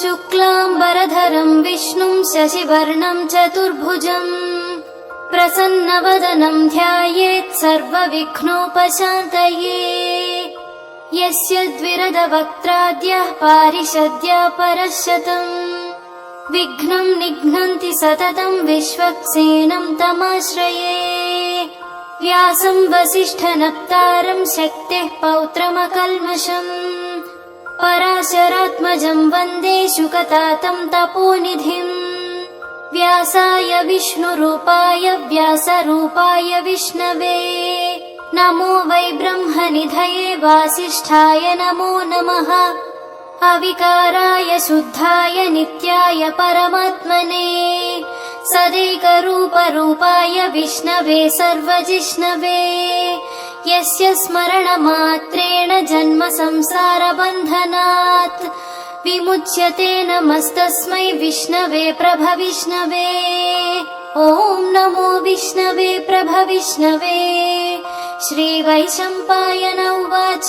शुक्लाम्बरधरं विष्णुं शशिवर्णं चतुर्भुजं प्रसन्नवदनं ध्यायेत् सर्वविघ्नोपशान्तये। यस्य द्विरदवक्त्राद्यः पारिषद्या परशतम् विघ्नं निघ्नन्ति सततं विश्वक्सेनं तमाश्रये। व्यासं वसिष्ठनप्तारं शक्तेः पौत्रमकल्मषम् पराशरात्मजं वन्दे शुकतातं तपोनिधिम्। व्यासाय विष्णुरूपाय व्यासरूपाय विष्णवे नमो वै ब्रह्मनिधये वासिष्ठाय नमो नमः। अविकाराय शुद्धाय नित्याय परमात्मने सदैकरूपरूपाय विष्णवे सर्वजिष्णवे। यस्य स्मरणमात्रेण जन्म संसारबन्धनात् विमुच्यते नमस्तस्मै विष्णवे प्रभविष्णवे। ॐ नमो विष्णवे प्रभविष्णवे। श्रीवैशम्पायन उवाच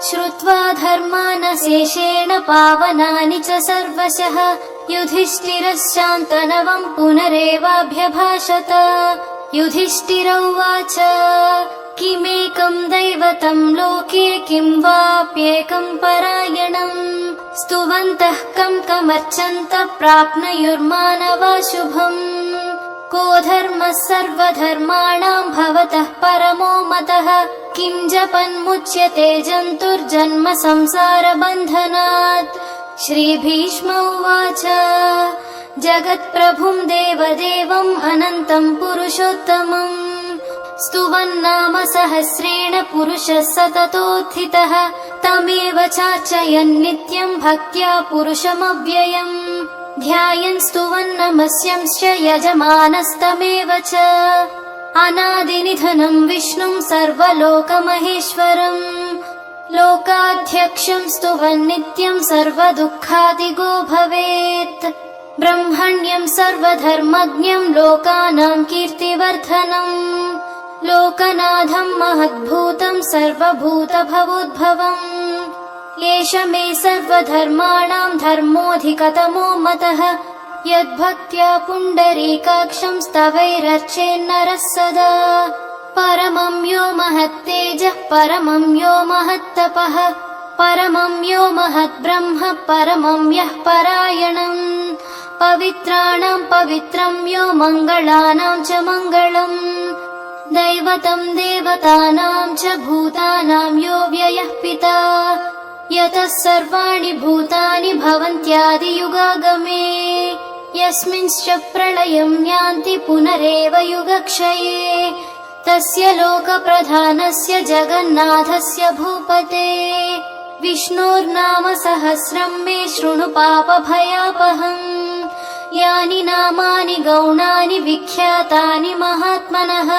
श्रुत्वा धर्मानशेषेण पावनानि च सर्वशः युधिष्ठिरश्चान्तनवं पुनरेवाभ्यभाषत। युधिष्ठिर उवाच किमेकं दैवतं लोके किं वाप्येकं परायणम् स्तुवन्तः कं कमर्चन्तः प्राप्नुयुर्मानवा शुभम्। को धर्मः सर्वधर्माणां भवतः परमो मतः किं जपन्मुच्यते जन्तुर्जन्म संसारबन्धनात्। श्रीभीष्म उवाच जगत्प्रभुं देवदेवम् अनन्तं पुरुषोत्तमम् स्तुवन्नाम सहस्रेण पुरुषः सततोत्थितः तमेव चार्चयन् नित्यं भक्त्या पुरुषमव्ययम् ध्यायन् स्तुवन्नमस्यंश्च यजमानस्तमेव च। अनादिनिधनं विष्णुं सर्वलोकमहेश्वरम् लोकाध्यक्षं स्तुवन् नित्यं सर्वदुःखादिगो भवेत्। ब्रह्मण्यं सर्वधर्मज्ञं लोकानां कीर्तिवर्धनम् लोकनाथं महद्भूतं सर्वभूतभवोद्भवम्। एष मे सर्वधर्माणां धर्मोऽधिकतमो मतः यद्भक्त्या पुण्डरीकाक्षं स्तवैरर्चेन्नरः सदा। परमं यो महत्तेजः परमं यो महत्तपः परमं यो महद्ब्रह्म परमं यः परायणम् पवित्राणां पवित्रं यो मङ्गलानां च मङ्गलम् दैवतं देवतानां च भूतानां यो व्ययः पिता यतः सर्वाणि भूतानि भवन्त्यादियुगागमे यस्मिंश्च प्रलयं यान्ति पुनरेव युगक्षये तस्य लोकप्रधानस्य जगन्नाथस्य भूपते विष्णोर्नाम सहस्रं मे शृणु पापभयापहम्। यानि नामानि गौणानि विख्यातानि महात्मनः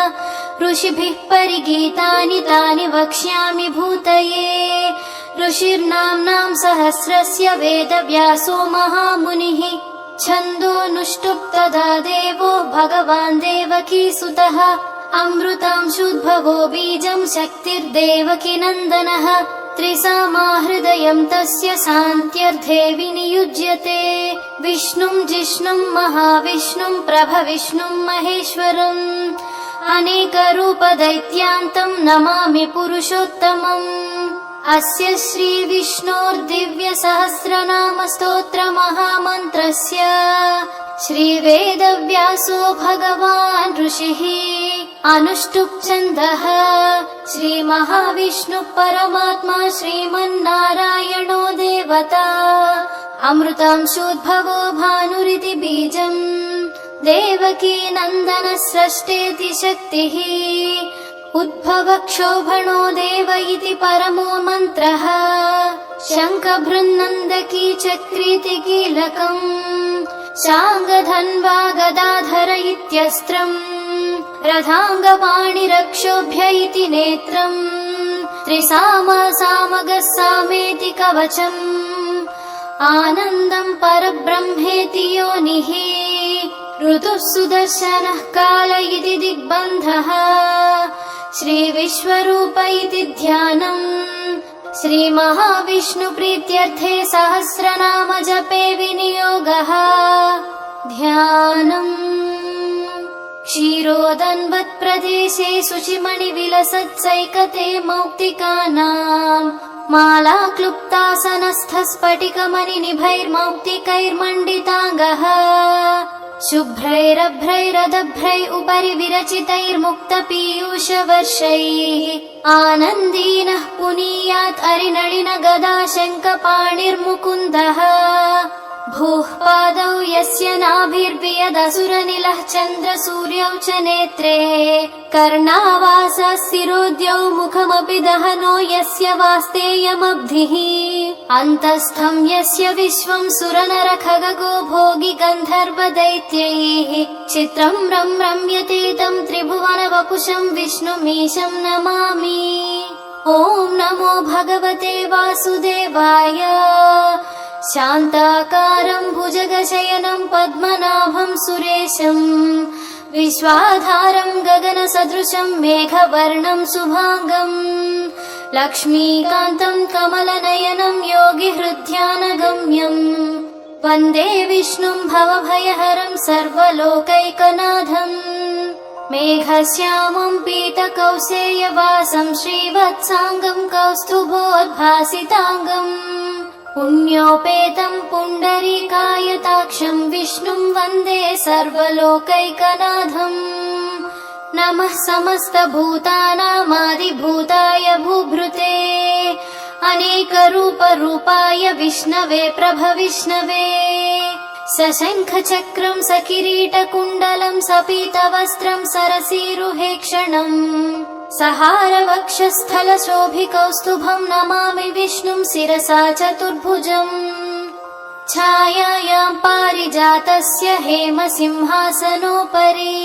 ऋषिभिः परिगीतानि तानि वक्ष्यामि भूतये। ऋषिर्नाम्नां सहस्रस्य वेदव्यासो महामुनिः छन्दोऽनुष्टुप्तदा देवो भगवान् देवकीसुतः अमृतांशुद्भवो बीजं शक्तिर्देवकी नन्दनः त्रिसामाहृदयं तस्य शान्त्यर्थे विनियुज्यते। विष्णुं जिष्णुं महाविष्णुं प्रभविष्णुं महेश्वरम् अनेकरूपदैत्यान्तं नमामि पुरुषोत्तमम्। अस्य श्रीविष्णोर्दिव्यसहस्रनामस्तोत्रमहामन्त्रस्य श्रीवेदव्यासो भगवान् ऋषिः अनुष्टुप् छन्दः श्रीमहाविष्णुः परमात्मा श्रीमन्नारायणो देवता अमृतांशोद्भवो भानुरिति बीजम् देवकी नन्दनः स्रष्टेति शक्तिः उद्भवक्षोभणो देव इति परमो मन्त्रः शङ्खभृन्नन्दकी चक्रीति कीलकम् शाङ्गधन्वा गदाधर इत्यस्त्रम् रथाङ्गपाणिरक्षोभ्य इति नेत्रम् त्रिसामसामगः सामेति कवचम् आनन्दम् परब्रह्मेति योनिः ऋतुः सुदर्शनः काल इति दिग्बन्धः श्रीविश्वरूप इति ध्यानम् श्रीमहाविष्णुप्रीत्यर्थे सहस्रनाम जपे विनियोगः ध्यानम् क्षीरोदन्वत्प्रदेशे शुचिमणिविलसत्सैकते मौक्तिकानाम् माला क्लुप्तासनस्थस्फटिकमणिनिभैर्मौक्तिकैर्मण्डिताङ्गः शुभ्रैरभ्रैरदभ्रै उपरि विरचितैर्मुक्तपीयूषवर्षैः आनन्दीनः पुनीयात् अरिनळिन गदा शङ्खपाणिर्मुकुन्दः भूः पादौ यस्य नाभिर्वियदसुरनिलः चन्द्रसूर्यौ च नेत्रे कर्णावासः शिरोद्यौ मुखमपि दहनो यस्य वास्तेयमब्धिः अन्तस्थं यस्य विश्वं सुरनरखगो भोगि गन्धर्वदैत्यैः चित्रं रम्यते तं त्रिभुवनवपुषं विष्णुमीशं नमामि। ॐ नमो भगवते वासुदेवाय। शान्ताकारं भुजगशयनं पद्मनाभं सुरेशं विश्वाधारं गगनसदृशं मेघवर्णं शुभांगं लक्ष्मीकान्तं कमलनयनं योगिहृद्ध्यानगम्यं वन्दे विष्णुं भवभयहरं सर्वलोकैकनाथम् मेघश्यामं पीतकौसेयवासं श्रीवत्सांगं कौस्तुभोद्भासितांगम् पुण्योपेतं पुण्डरीकायताक्षं विष्णुं वन्दे सर्वलोकैकनाथम् नमः समस्तभूतानामादिभूताय भूभृते अनेकरूपरूपाय विष्णवे प्रभविष्णवे सशङ्खचक्रं सकिरीटकुण्डलं सपीतवस्त्रं सरसीरुहेक्षणम् सहारवक्षस्थलशोभिकौस्तुभं नमामि विष्णुं शिरसा चतुर्भुजम् छायायां पारिजातस्य हेमसिंहासनोपरि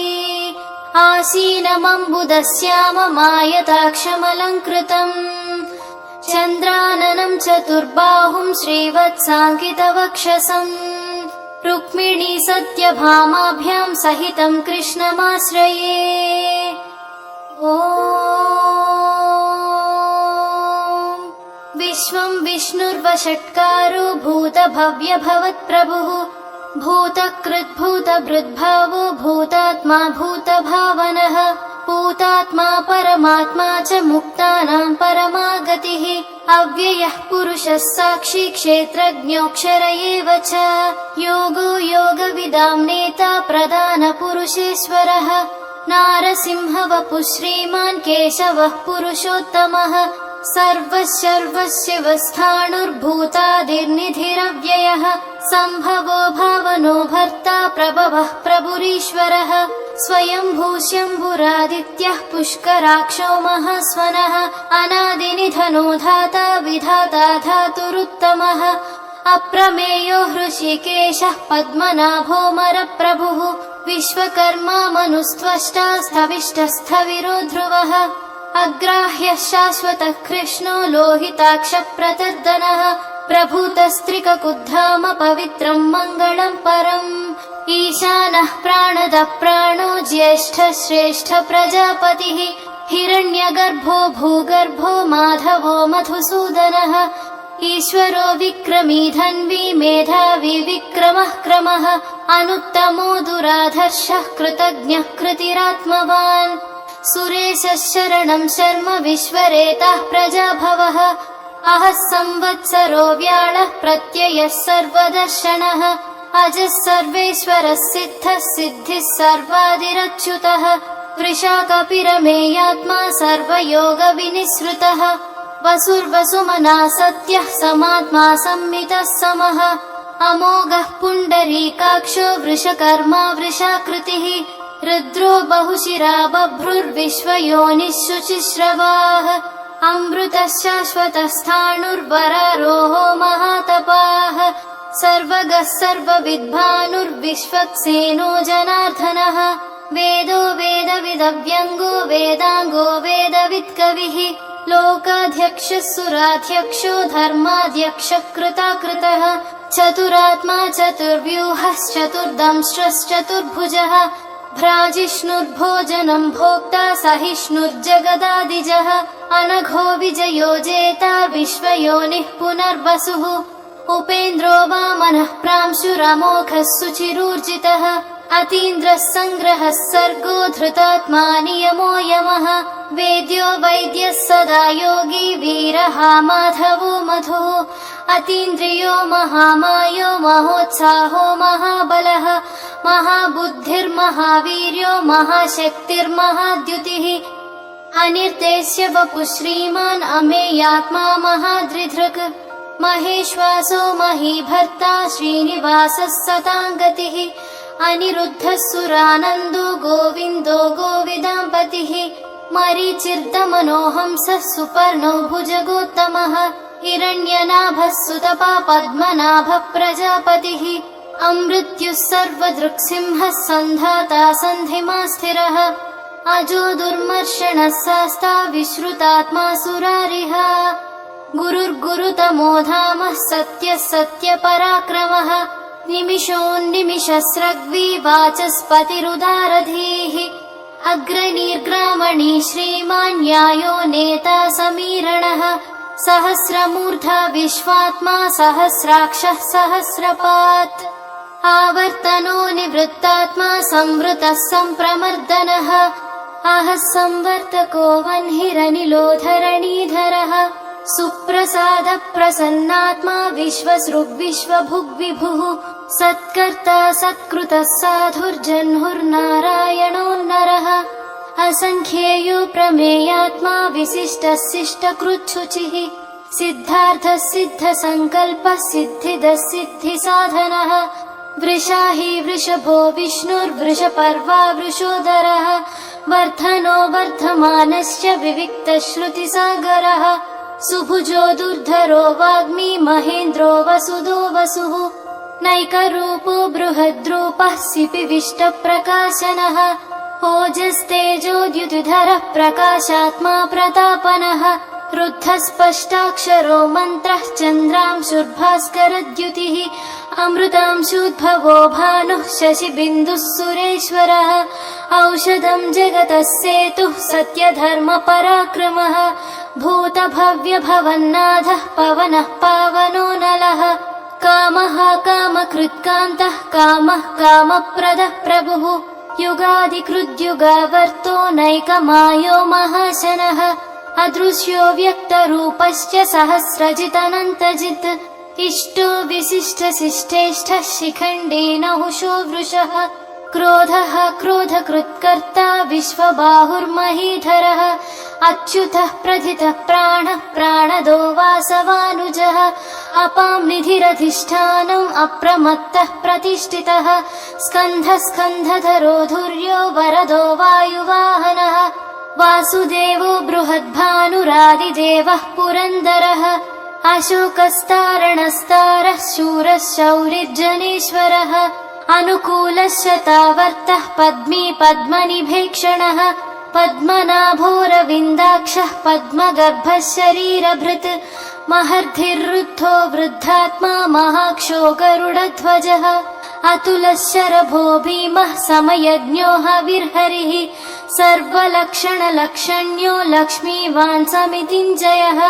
आसीनमम्बुदस्याममायताक्षमलङ्कृतम् चन्द्राननं चतुर्बाहुं श्रीवत्साङ्कितवक्षसम् रुक्मिणी सत्यभामाभ्यां सहितं कृष्णमाश्रये। ॐ विश्वं विष्णुर्वषट्कारो भूतभव्यभवत्प्रभुः भूतकृद्भूतभृद्भावो भूतात्मा भूतभावनः भूतात्मा परमात्मा च मुक्तानां परमागतिः अव्ययः पुरुषः साक्षी क्षेत्रज्ञोऽक्षर एव च योगो योगविदां नेता प्रधानपुरुषेश्वरः नारसिंहवपुः श्रीमान् केशवः पुरुषोत्तमः सर्वशिवस्थाणुर्भूतादिर्निधिरव्ययः सम्भवो भावनो भर्ता प्रभवः प्रभुरीश्वरः स्वयंभू शम्भुरादित्यः पुष्कराक्षो महास्वनः अनादिनिधनो धाता विधाता धातुरुत्तमः अप्रमेयो हृषिकेशः पद्मनाभोऽमरप्रभुः विश्वकर्मा मनुस्त्वष्टा स्थविष्टस्थविरो ध्रुवः अग्राह्यः शाश्वतः कृष्णो लोहिताक्षप्रतर्दनः प्रभूतस्त्रिककुद्धाम पवित्रं मङ्गलं परम् ईशानः प्राणदः प्राणो ज्येष्ठः श्रेष्ठ प्रजापतिः हिरण्यगर्भो भूगर्भो माधवो मधुसूदनः ईश्वरो विक्रमी धन्वी मेधावी विक्रमः क्रमः अनुत्तमो दुराधर्षः कृतज्ञः कृतिरात्मवान् सुरेशः शरणं शर्म विश्वरेतः प्रजाभवः अहः संवत्सरो व्याळः प्रत्ययः सर्वदर्शनः अजः सर्वेश्वरः सिद्धः सिद्धिः सर्वादिरच्युतः वृषाकपिरमेयात्मा सर्वयोगविनिसृतः वसुर्वसुमना सत्यः समात्मा संमितः समः अमोघः पुण्डरीकाक्षो वृषकर्मा वृषाकृतिः रुद्रो बहुशिरा बभ्रुर्विश्वयोनिः शुचिश्रवाः अमृतः शाश्वतः स्थाणुर्वरारोहो महातपाः सर्वगः सर्वविद्भानुर्विश्वक्सेनो जनार्दनः वेदो वेदविदव्यङ्गो वेदाङ्गो वेदवित्कविः लोकाध्यक्षः सुराध्यक्षो धर्माध्यक्षः कृताकृतः चतुरात्मा चतुर्व्यूहश्चतुर्दंष्ट्रश्चतुर्भुजः भ्राजिष्णुर्भोजनं भोक्ता सहिष्णुर्जगदादिजः अनघो विजयो जेता विश्वयोनिः पुनर्वसुः उपेन्द्रो वामनः प्रांशुरमोघः सुचिरूर्जितः अतीन्द्रः सङ्ग्रहः सर्गो धृतात्मा नियमो यमः वेद्यो वैद्यः सदा योगी वीरः माधवो मधुः अतीन्द्रियो महामायो महोत्साहो महाबलः महाबुद्धिर्महावीर्यो महाशक्तिर्महाद्युतिः अनिर्देश्य वपुः श्रीमान् अमेयात्मा महादृधृक् महेश्वासो महीभर्ता श्रीनिवासः सताङ्गतिः अनिरुद्धः सुरानन्दो गोविन्दो गोविदाम्पतिः मरीचिर्दमनोहंसः सुपर्णो भुजगोत्तमः हिरण्यनाभः सुतपा पद्मनाभः प्रजापतिः अमृत्युः सर्वदृक्सिंहः सन्धाता सन्धिमा स्थिरः अजो दुर्मर्षणः शास्ता विश्रुतात्मा सुरारिः गुरुर्गुरुतमो धामः सत्यः सत्यपराक्रमः निमिषोन्निमिषस्रग्वी वाचस्पतिरुदारधीः अग्रनीर्ग्रामणी श्रीमान् न्यायो नेता समीरणः सहस्रमूर्धा विश्वात्मा सहस्राक्षः सहस्रपात् आवर्तनो निवृत्तात्मा संवृतः सम्प्रमर्दनः आहः संवर्तको वह्निरनिलो धरणीधरः सुप्रसाद प्रसन्नात्मा विश्वसृग्विश्वभुग्विभुः सत्कर्ता सत्कृतः साधुर्जह्नुर्नारायणो नरः असङ्ख्येयो प्रमेयात्मा विशिष्टः शिष्टकृच्छुचिः सिद्धार्थः सिद्धसङ्कल्पः सिद्धिदः सिद्धिसाधनः वृषाही वृषभो विष्णुर्वृषपर्वा वृषोदरः वर्धनो वर्धमानश्च विविक्तश्रुतिसागरः सुभुजो दुर्धरो वाग्मी महेन्द्रो वसुदो वसुः नैकरूपो बृहद्रूपः सिपिविष्टप्रकाशनः ओजस्तेजोद्युतिधरः प्रकाशात्मा प्रतापनः रुद्धस्पष्टाक्षरो मन्त्रः चन्द्रांशुर्भास्करद्युतिः अमृतांशुद्भवो भानुः शशिबिन्दुः सुरेश्वरः औषधं जगतः सेतुः सत्यधर्मपराक्रमः भूतभव्यभवन्नाथः पवनः पावनो नलः कामः कामकृत्कान्तः कामः कामप्रदः प्रभुः युगादिकृद्युगावर्तो नैकमायो महाशनः अदृश्यो व्यक्तरूपश्च सहस्रजितनन्तजित् इष्टो विशिष्टशिष्टेष्ठः शिखण्डी नहुषो वृषः क्रोधः क्रोधकृत्कर्ता विश्वबाहुर्महीधरः अच्युतः प्रथितः प्राणः प्राणदो वासवानुजः अपां निधिरधिष्ठानम् अप्रमत्तः प्रतिष्ठितः स्कन्धः स्कन्धधरो धुर्यो वरदो वायुवाहनः वासुदेवो बृहद्भानुरादिदेवः पुरन्दरः अशोकस्तारणस्तारः शूरः शौरिर्जनेश्वरः अनुकूलः शतावर्तः पद्मी पद्मनिभेक्षणः पद्मनाभोरविन्दाक्षः पद्मगर्भः शरीरभृत् महर्धिर्वृद्धो वृद्धात्मा महाक्षो गरुडध्वजः अतुलः शरभो भीमः समयज्ञो हविर्हरिः सर्वलक्षणलक्षण्यो लक्ष्मीवान् समितिञ्जयः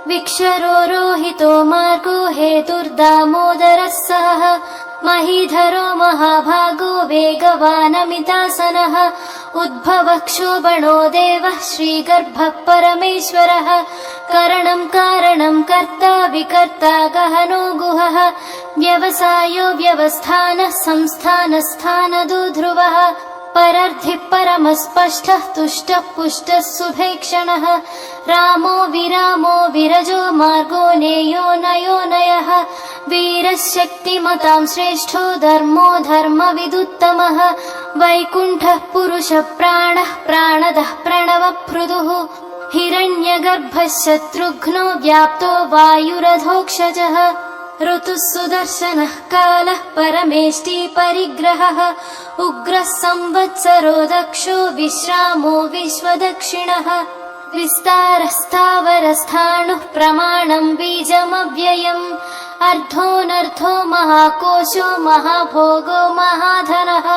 विक्षरो रोहितो मार्गो हेतुर्दामोदरः सः महीधरो महाभागो वेगवानमितासनः उद्भवः क्षोभणो देवः श्रीगर्भः परमेश्वरः करणं कारणं कर्ता विकर्ता गहनो गुहः व्यवसायो व्यवस्थानः संस्थानस्थानदो ध्रुवः परर्धिः परमस्पष्टः तुष्टः पुष्टः सुभेक्षणः रामो विरामो विरजो मार्गो नेयो नयो नयः वीरः शक्तिमतां श्रेष्ठो धर्मो धर्मविदुत्तमः वैकुण्ठः पुरुषः प्राणः प्राणदः प्रणवप्रुदुः हिरण्यगर्भः शत्रुघ्नो व्याप्तो वायुरधोक्षजः ऋतुः सुदर्शनः कालः परमेष्टि परिग्रहः उग्रः संवत्सरो दक्षो विश्रामो विश्वदक्षिणः विस्तारस्थावरस्थाणुः प्रमाणं बीजमव्ययम् अर्धोऽनर्धो महाकोशो महाभोगो महाधनः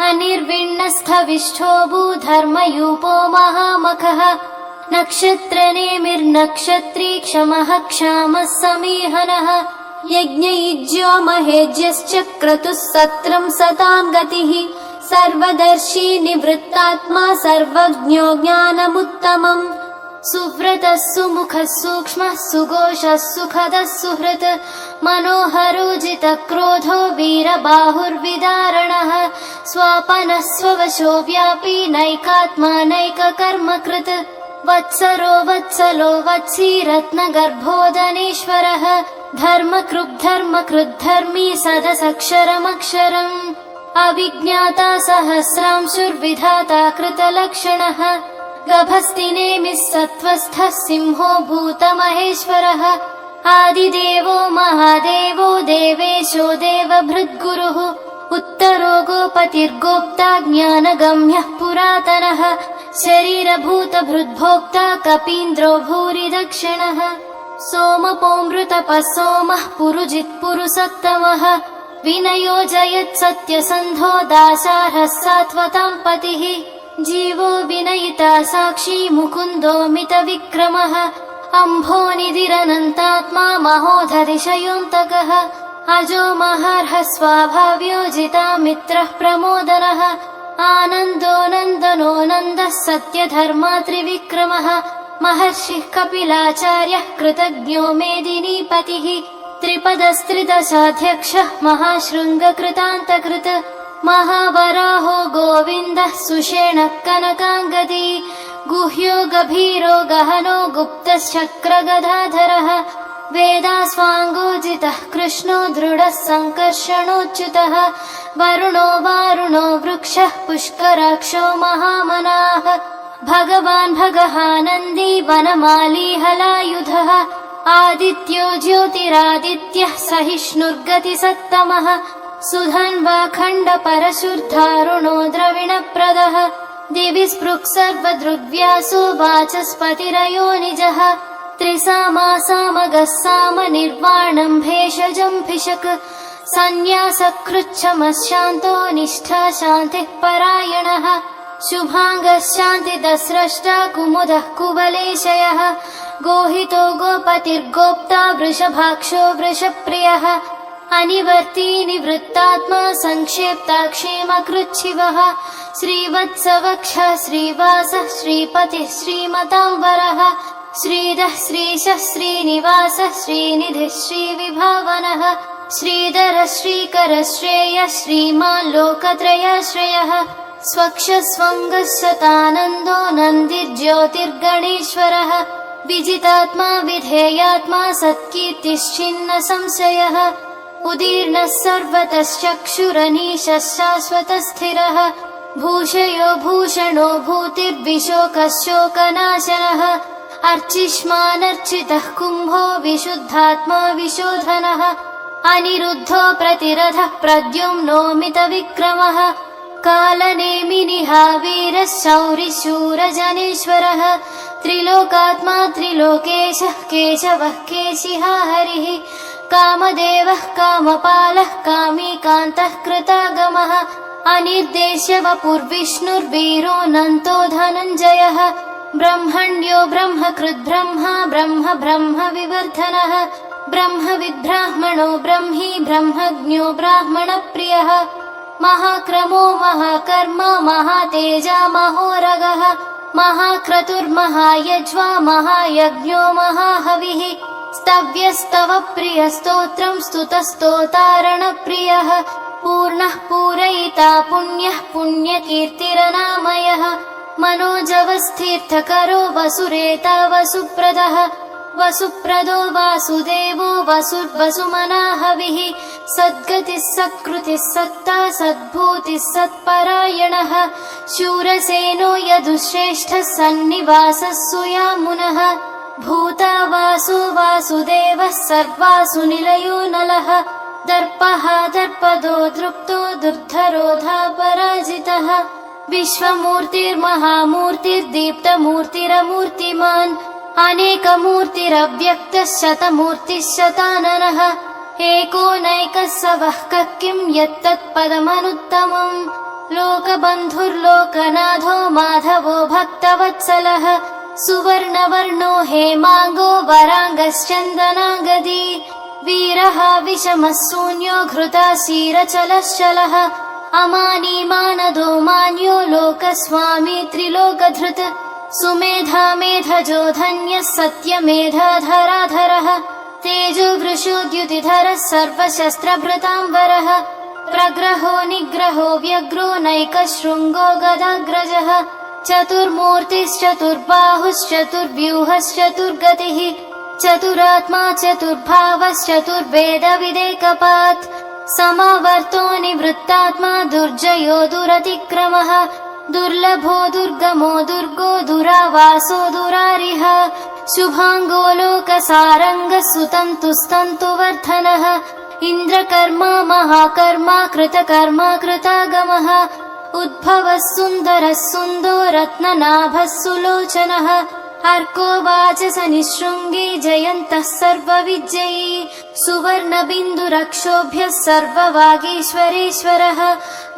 अनिर्विण्णस्थविष्ठो भूधर्मयूपो महामखः नक्षत्रनेमिर्नक्षत्री क्षमः क्षामः समीहनः यज्ञयुज्यो महेज्यश्च क्रतुः सत्रं सतां गतिः सर्वदर्शी निवृत्तात्मा सर्वज्ञो ज्ञानमुत्तमम् सुव्रतः सुमुखः सूक्ष्मः सुघोषः सुखदः सुहृत् मनोहरोजितः क्रोधो वीरबाहुर्विदारणः स्वापनः स्ववशो व्यापी नैकात्मा नैककर्मकृत् वत्सरो वत्सलो वत्सी रत्नगर्भोदनेश्वरः धर्मकृद्धर्मकृद्धर्मी सदसक्षरमक्षरम् अविज्ञाता सहस्रांशुर्विधाता कृतलक्षणः गभस्तिनेमिः सत्त्वस्थः सिंहो भूतमहेश्वरः आदिदेवो महादेवो देवेशो देवभृद्गुरुः उत्तरो गोपतिर्गोप्ता ज्ञानगम्यः पुरातनः शरीरभूतभृद्भोक्ता कपीन्द्रो भूरि दक्षिणः सोमपोऽमृतपः सोमः पुरुजित्पुरुषोत्तमः विनयो जयत्सत्यसन्धो दासार्हः सात्वतां पतिः जीवो विनयिता साक्षी मुकुन्दो मितविक्रमः अम्भोनिधिरनन्तात्मा महोदधिशयोऽन्तकः अजो महार्हः स्वाभाव्योजिता मित्रः प्रमोदनः आनन्दो नन्दनो नन्दः सत्यधर्मा त्रिविक्रमः महर्षिः कपिलाचार्यः कृतज्ञो मेदिनीपतिः त्रिपदस्त्रिदशाध्यक्षः महाशृङ्गकृतान्तकृत् महावराहो गोविन्दः सुषेणः कनकाङ्गदी गुह्यो गभीरो गहनो गुप्तश्चक्रगदाधरः वेदास्वाङ्गोजितः कृष्णो दृढः सङ्कर्षणोच्युतः वरुणो वारुणो वृक्षः पुष्कराक्षो महामनाः भगवान् भगहानन्दी वनमाली हलायुधः आदित्यो ज्योतिरादित्यः सहिष्णुर्गतिसत्तमः सुधन्वा खण्डपरशुर्धारुणो द्रविणप्रदः दिवि स्पृक् सर्वदृग्व्यासो वाचस्पतिरयो निजः त्रिसामासामगः सामनिर्वाणम् भेषजम् भिषक् सन्न्यासकृच्छमशान्तो निष्ठा शान्तिः परायणः शुभाङ्गः शान्तिदस्रष्टा कुमुदः कुवलेशयः गोहितो गोपतिर्गोप्ता वृषभाक्षो वृषप्रियः अनिवर्ती निवृत्तात्मा संक्षेप्ता क्षेमकृच्छिवः श्रीवत्सवक्षः श्रीवासः श्रीपतिः श्रीमताम्बरः श्रीधः श्रीशः श्रीनिवासः श्रीनिधिः श्रीविभावनः श्रीधरः श्रीकरः श्रेयः श्रीमान् लोकत्रयाश्रयः स्वक्षस्वङ्गः शतानन्दो नन्दिर्ज्योतिर्गणेश्वरः विजितात्मा विधेयात्मा सत्कीर्तिश्चिन्न संशयः उदीर्णः सर्वतश्चक्षुरनीशः शाश्वतस्थिरः भूषयो भूषणो भूतिर्विशोकः शोकनाशनः अर्चिष्मानर्चितः कुम्भो विशुद्धात्मा विशोधनः अनिरुद्धो प्रतिरथः प्रद्युम्नो मितविक्रमः कालनेमिनिहावीरः शौरिशूरजनेश्वरः त्रिलोकात्मा त्रिलोकेशः केशवः केशिहा हरिः कामदेवः कामपालः कामीकान्तः कृतागमः अनिर्देश्य वपुर्विष्णुर्वीरोऽनन्तो धनञ्जयः ब्रह्मण्यो ब्रह्मकृद्ब्रह्मा ब्रह्म ब्रह्म विवर्धनः ब्रह्मविद्ब्राह्मणो ब्रह्मी ब्रह्मज्ञो ब्राह्मणप्रियः महाक्रमो महाकर्मा महातेजा महोरगः महाक्रतुर्महायज्वा महायज्ञो महाहविः स्तव्यस्तव प्रियस्तोत्रम् स्तुतस्तोतारणप्रियः पूर्णः पूरयिता पुण्यः पुण्यकीर्तिरनामयः मनोजवस्थीर्थकरो वसुरेता वसुप्रदः वसुप्रदो वासुदेवो वसुर्वसुमनाहविः सद्गतिः सत्कृतिः सत्ता सद्भूतिः सत्परायणः शूरसेनो यदुश्रेष्ठः सन्निवासः सुयामुनः भूता वासो वासुदेवः सर्वासु निलयो नलः दर्पः दर्पदो दृप्तो दुर्धरोधा पराजितः विश्वमूर्तिर्महामूर्तिर्दीप्तमूर्तिरमूर्तिमान् अनेकमूर्तिरव्यक्तः शतमूर्तिः शताननः एको नैकः स वः कः किं यत्तत्पदमनुत्तमम् लोकबन्धुर्लोकनाथो माधवो भक्तवत्सलः सुवर्णवर्णो हेमाङ्गो वराङ्गश्चन्दनागदी वीरः विषमः शून्यो घृताशीरचलश्चलः अमानी मानदो मान्यो लोकस्वामी त्रिलोकधृत् सुमेधा मेधजो धन्यः सत्यमेधाधराधरः तेजो वृषोद्युतिधरः सर्वशस्त्रभृताम्बरः प्रग्रहो निग्रहो व्यग्रो नैकशृङ्गो गदाग्रजः चतुर्मूर्तिश्चतुर्बाहुश्चतुर्व्यूहश्चतुर्गतिः चतुरात्मा चतुर्भावश्चतुर्वेदविदेकपात् समावर्तो निवृत्तात्मा दुर्जयो दुरतिक्रमः दुर्लभो दुर्गमो दुर्गो दुरावासो दुरारिः शुभाङ्गो लोकसारङ्गः सुतन्तुस्तन्तुवर्धनः इन्द्रकर्मा महाकर्मा कृतकर्मा कृतागमः उद्भवः सुन्दरः सुन्दो रत्ननाभः सुलोचनः अर्को वाचस निःशृङ्गी जयन्तः सर्वविजयी सुवर्णबिन्दुरक्षोभ्यः सर्ववागीश्वरेश्वरः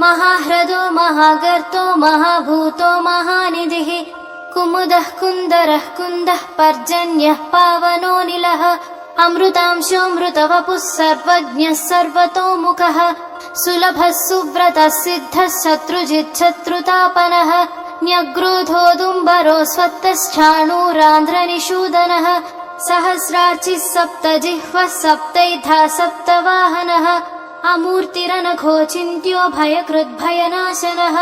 महाह्रदो महागर्तो महाभूतो महानिधिः कुमुदः कुन्दरः कुन्दः पर्जन्यः पावनोऽनिलः अमृतांशोऽमृतवपुः सर्वज्ञः सर्वतोमुखः सुलभः सुव्रतः सिद्धः शत्रुजिच्छत्रुतापनः न्यग्रोधोदुम्बरो स्वत्तश्चाणूरान्ध्रनिषूदनः सहस्रार्चिः सप्तजिह्वः सप्तैधा सप्तवाहनः अमूर्तिरनघोचिन्त्यो भयकृद्भयनाशनः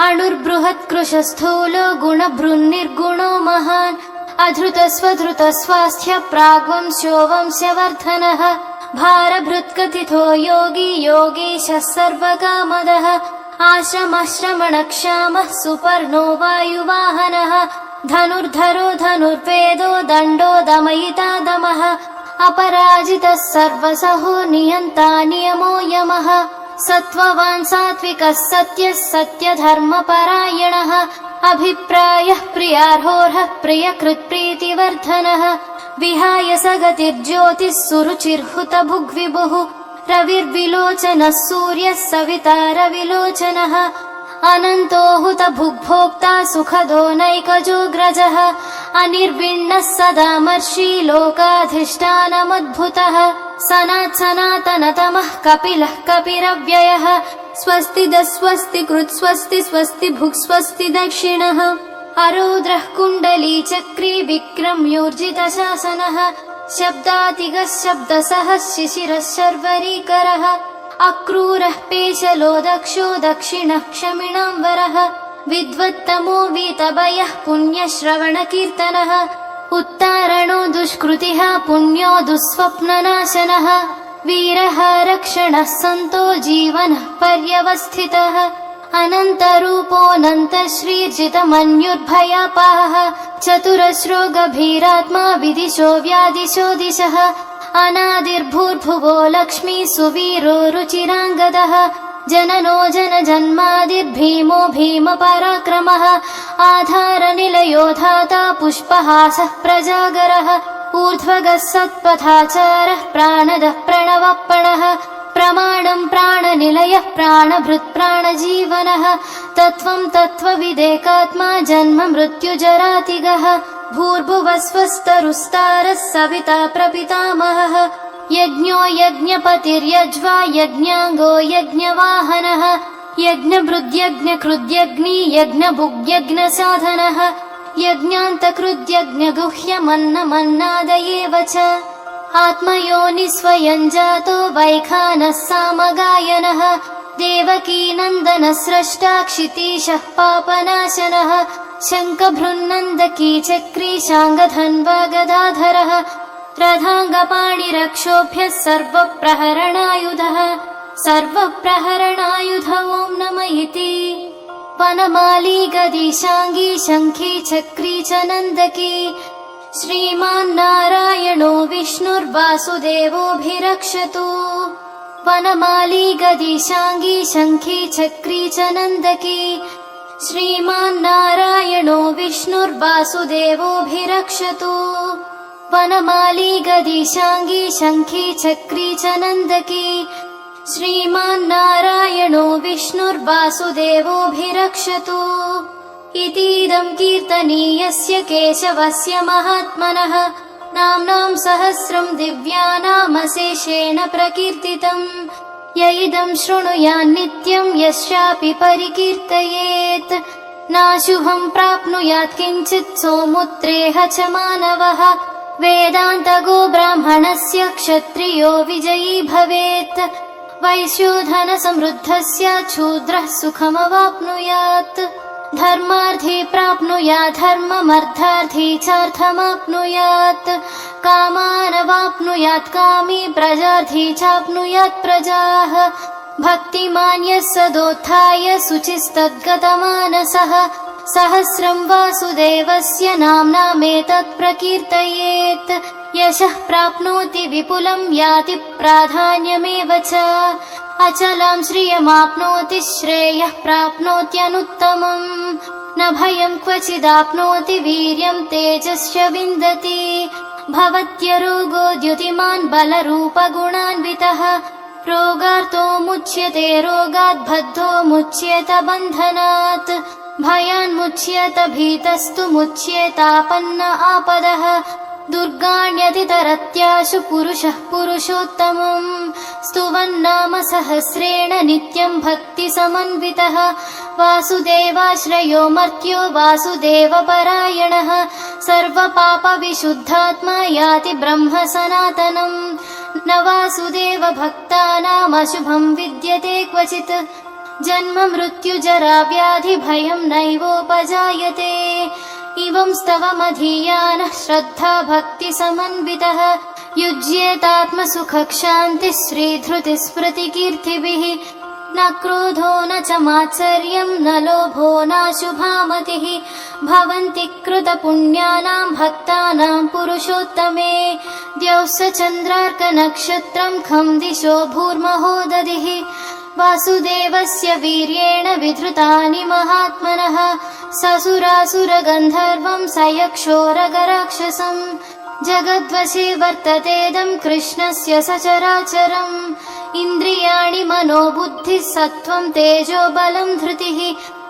अणुर्बृहत्कृशस्थूलो गुणभृन्निर्गुणो महान् अधृतस्वधृतस्वास्थ्य प्राग्वंशो वंशवर्धनः भारभृत्कथितो योगी योगीशः सर्वकामदः आश्रमश्रमणक्षामः सुपर्णो वायुवाहनः धनुर्धरो धनुर्वेदो दण्डो दमयिता दमः अपराजितः सर्वसहो नियन्ता नियमो यमः सत्त्ववान् सात्विकः सत्यः सत्यधर्मपरायणः अभिप्रायः प्रियार्होर्हः प्रियकृत्प्रीतिवर्धनः विहाय सगतिर्ज्योतिः सुरुचिर्हुतभुग्विभुः रविर्विलोचनः सूर्यः सविता रविलोचनः अनन्तो हुतभुग्भोक्ता सुखदो नैकजोऽग्रजः अनिर्विण्णः सदामर्षि लोकाधिष्ठानमद्भुतः सनात्सनातनतमः कपिलः कपिरव्ययः स्वस्ति कृत् स्वस्ति स्वस्ति भुक् स्वस्ति दक्षिणः अरौद्रः कुण्डली चक्री विक्रम्योर्जितशासनः शब्दातिगः शब्दसः शिशिरः शर्वरीकरः अक्रूरः पेशलो दक्षो दक्षिणः क्षमिणाम्बरः विद्वत्तमो वीतभयः पुण्यश्रवणकीर्तनः उत्तारणो दुष्कृतिः पुण्यो दुःस्वप्ननाशनः वीरः रक्षणः सन्तो जीवनः पर्यवस्थितः अनन्तरूपोऽनन्तश्रीर्जितमन्युर्भयापाहः चतुरश्रो गभीरात्मा विदिशो व्यादिशो दिशः अनादिर्भूर्भुवो लक्ष्मी सुवीरो रुचिराङ्गदः जननो जनजन्मादिर्भीमो भीमपराक्रमः आधारनिलयो धाता पुष्पहासः प्रजागरः ऊर्ध्वगः सत्पथाचारः प्राणदः प्रणवप्पणः प्रमाणं प्राणनिलयः प्राणभृत् प्राणजीवनः तत्त्वं तत्त्वविदेकात्मा जन्म मृत्युजरातिगः भूर्भुवः स्वस्तरुस्तारः सविता प्रपितामहः यज्ञो यज्ञपतिर्यज्वा यज्ञाङ्गो यज्ञवाहनः यज्ञभृद्यज्ञकृद्यग्नि यज्ञभुग्यज्ञसाधनः यज्ञान्तकृद्यज्ञगुह्यमन्नमन्नादयेव च आत्मयोनिस्वयं जातो वैखानः सामगायनः देवकीनन्दनः स्रष्टा क्षितीशः पापनाशनः शङ्खभृन्नन्दकी चक्री शाङ्गधन्वा गदाधरः रथाङ्गपाणिरक्षोभ्यः सर्वप्रहरणायुधः सर्वप्रहरणायुध ॐ नम इति वनमाली गदीशाङ्गी शङ्खी चक्री च नन्दकी श्रीमान्नारायणो विष्णुर्वासुदेवोऽभिरक्षतु वनमाली गदीशाङ्गी शङ्खी चक्री च नन्दकी श्रीमान्नारायणो विष्णुर्वासुदेवोऽभिरक्षतु वनमाली गदीशाङ्गी शङ्खी चक्री च नन्दकी श्रीमान्नारायणो विष्णुर्वासुदेवोऽभिरक्षतु इतीदं कीर्तनीयस्य केशवस्य महात्मनः नाम्नां सहस्रं दिव्यानामशेषेण प्रकीर्तितम् य इदं शृणुयान्नित्यं यस्यापि परिकीर्तयेत् नाशुभं प्राप्नुयात् किञ्चित् सोमुत्रेह च मानवः वेदान्तगो ब्राह्मणस्य क्षत्रियो विजयी भवेत् वैश्योधन समृद्धस्य शूद्रः सुखमवाप्नुयात् धर्मार्थी प्राप्नुयात् धर्ममर्थार्थी चार्थमाप्नुयात् कामानवाप्नुयात् कामी प्रजार्थी चाप्नुयात् प्रजाः भक्तिमान् यः सदोत्थाय शुचिस्तद्गतमानसः सहस्रं वासुदेवस्य नाम्नामेतत् प्रकीर्तयेत् यशः प्राप्नोति विपुलं याति प्राधान्यमेव च अचलां श्रियमाप्नोति श्रेयः प्राप्नोत्यनुत्तमम् न भयं क्वचिदाप्नोति वीर्यं तेजश्च विन्दति भवत्यरोगो द्युतिमान् बलरूपगुणान्वितः रोगार्तो मुच्यते रोगात् बद्धो मुच्येत बन्धनात् भयान्मुच्येत भीतस्तु मुच्येतापन्न आपदः दुर्गाण्यतितरत्याशु पुरुषः पुरुषोत्तमम् स्तुवन्नाम सहस्रेण नित्यं भक्तिसमन्वितः वासुदेवाश्रयो मर्त्यो वासुदेवपरायणः सर्वपापविशुद्धात्मा याति ब्रह्म सनातनम् न वासुदेव भक्तानामशुभं विद्यते क्वचित् जन्म मृत्युजरा व्याधि भयं नैवोपजायते इवं स्तवमधीयानः श्रद्धा भक्तिसमन्वितः युज्येतात्मसुखक्षान्तिः श्रीधृतिस्मृतिकीर्तिभिः न क्रोधो न च मात्सर्यं न लोभो नाशुभा मतिः भवन्ति कृतपुण्यानां भक्तानां पुरुषोत्तमे द्यौः स चन्द्रार्कनक्षत्रं खं दिशो भूर्महो दधिः वासुदेवस्य वीर्येण विधृतानि महात्मनः ससुरासुरगन्धर्वं सयक्षोरगराक्षसम् जगद्वशे वर्ततेदं कृष्णस्य सचराचरम् इन्द्रियाणि मनोबुद्धिः सत्त्वं तेजो बलं धृतिः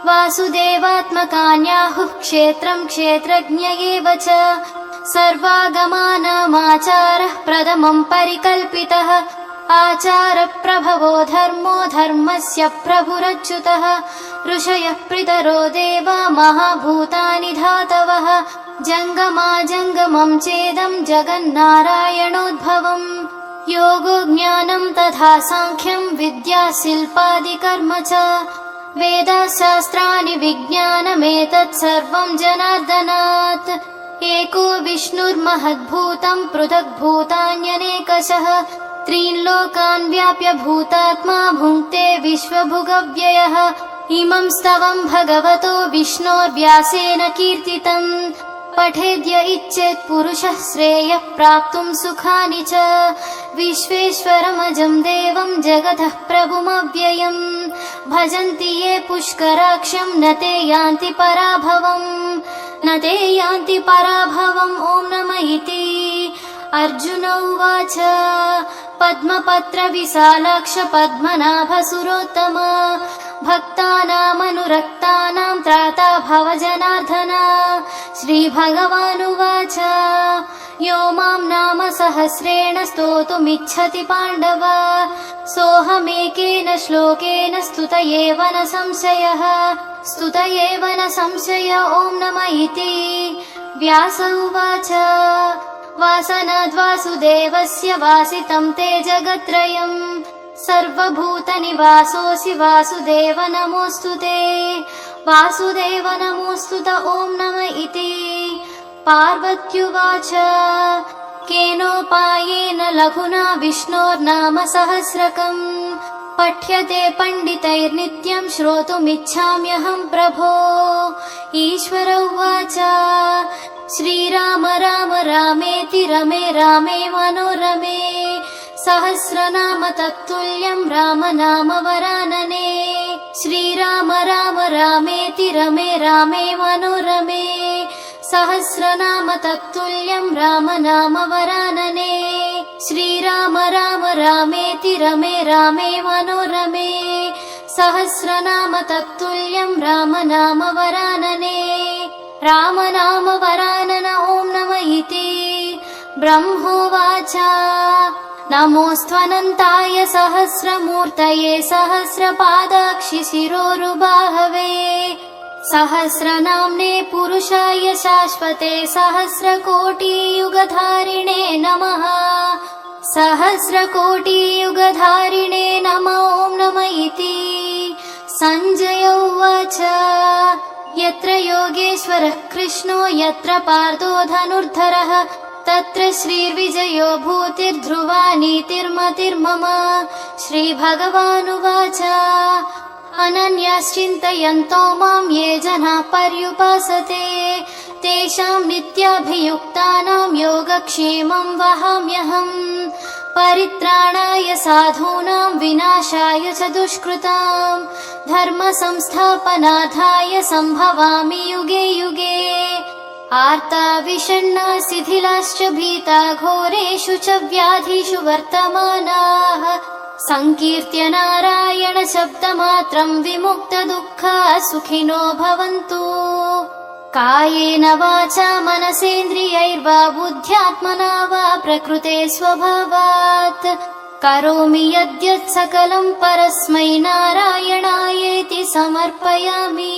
वासुदेवात्मकान्याहुः क्षेत्रं क्षेत्रज्ञ एव च सर्वागमानामाचारः प्रथमं परिकल्पितः आचारप्रभवो धर्मो धर्मस्य प्रभुरच्युतः ऋषयः पितरो देवा महाभूतानि धातवः जङ्गमाजङ्गमं चेदं जगन्नारायणोद्भवम् योगो ज्ञानं तथा साङ्ख्यं विद्या शिल्पादिकर्म च वेदशास्त्राणि विज्ञानमेतत् सर्वं जनार्दनात् एको विष्णुर्महद्भूतं पृथग्भूतान्यनेकशः त्रीन् लोकान् व्याप्य भूतात्मा भुङ्क्ते विश्वभुगव्ययः इमं स्तवं भगवतो विष्णोर्व्यासेन कीर्तितम् पठेद्य इच्छेत् पुरुषः श्रेयः प्राप्तुं सुखानि च विश्वेश्वरमजं देवं जगतः प्रभुमव्ययम् भजन्ति ये पुष्कराक्षं न ते यान्ति पराभवम् न ते यान्ति पराभवम् ॐ नमः इति अर्जुन उवाच पद्मपत्र विशालाक्ष पद्मनाभ सुरोत्तम भक्तानामनुरक्तानां त्राता भव जनार्दन श्रीभगवानुवाच यो मां नाम सहस्रेण स्तोतुमिच्छति पाण्डव सोऽहमेकेन श्लोकेन स्तुत एव न संशयः स्तुत एव न संशय ॐ नमः इति व्यास उवाच वासनाद्वासुदेवस्य वासितं ते जगत्त्रयम् सर्वभूतनिवासोऽसि वासुदेव नमोऽस्तु ते वासुदेव नमोऽस्तु त ॐ नमः इति पार्वत्युवाच केनोपायेन लघुना विष्णोर्नाम सहस्रकम् पठ्यते पण्डितैर्नित्यं श्रोतुमिच्छाम्यहं प्रभो ईश्वर उवाच श्रीराम राम रामेति रमे रामे मनोरमे सहस्रनाम तत्तुल्यं राम नाम वरानने श्रीराम राम रामेति रमे रामे मनोरमे सहस्रनाम तत्तुल्यं राम नाम वरानने श्रीराम राम रामेति रमे रामे मनोरमे सहस्रनाम तत्तुल्यं राम नाम वरानने राम नाम वरानन ॐ नम इति ब्रह्मोवाच नमोऽस्त्वनन्ताय सहस्रमूर्तये सहस्रपादाक्षि शिरोरुबाहवे सहस्रनाम्ने पुरुषाय शाश्वते सहस्रकोटियुगधारिणे नमः सहस्रकोटियुगधारिणे नमो ॐ नम इति सञ्जय उवाच यत्र योगेश्वरः कृष्णो यत्र पार्थो धनुर्धरः तत्र श्रीर्विजयो भूतिर्ध्रुवा नीतिर्मतिर्मम श्रीभगवानुवाच अनन्याश्चिन्तयन्तो मां ये जनाः पर्युपासते तेषां नित्याभियुक्तानां योगक्षेमं वहाम्यहम् परित्राणाय साधूनां विनाशाय च दुष्कृतां धर्मसंस्थापनार्थाय सम्भवामि युगे युगे आर्ता विषण्णा शिथिलाश्च भीता घोरेषु च व्याधिषु वर्तमानाः संकीर्त्य नारायण शब्दमात्रं विमुक्तदुःखाः सुखिनो भवन्तु कायेन वाचा मनसेन्द्रियैर्वा बुद्ध्यात्मना वा प्रकृते स्वभावात् करोमि यद्यत् सकलं परस्मै नारायणायेति समर्पयामि।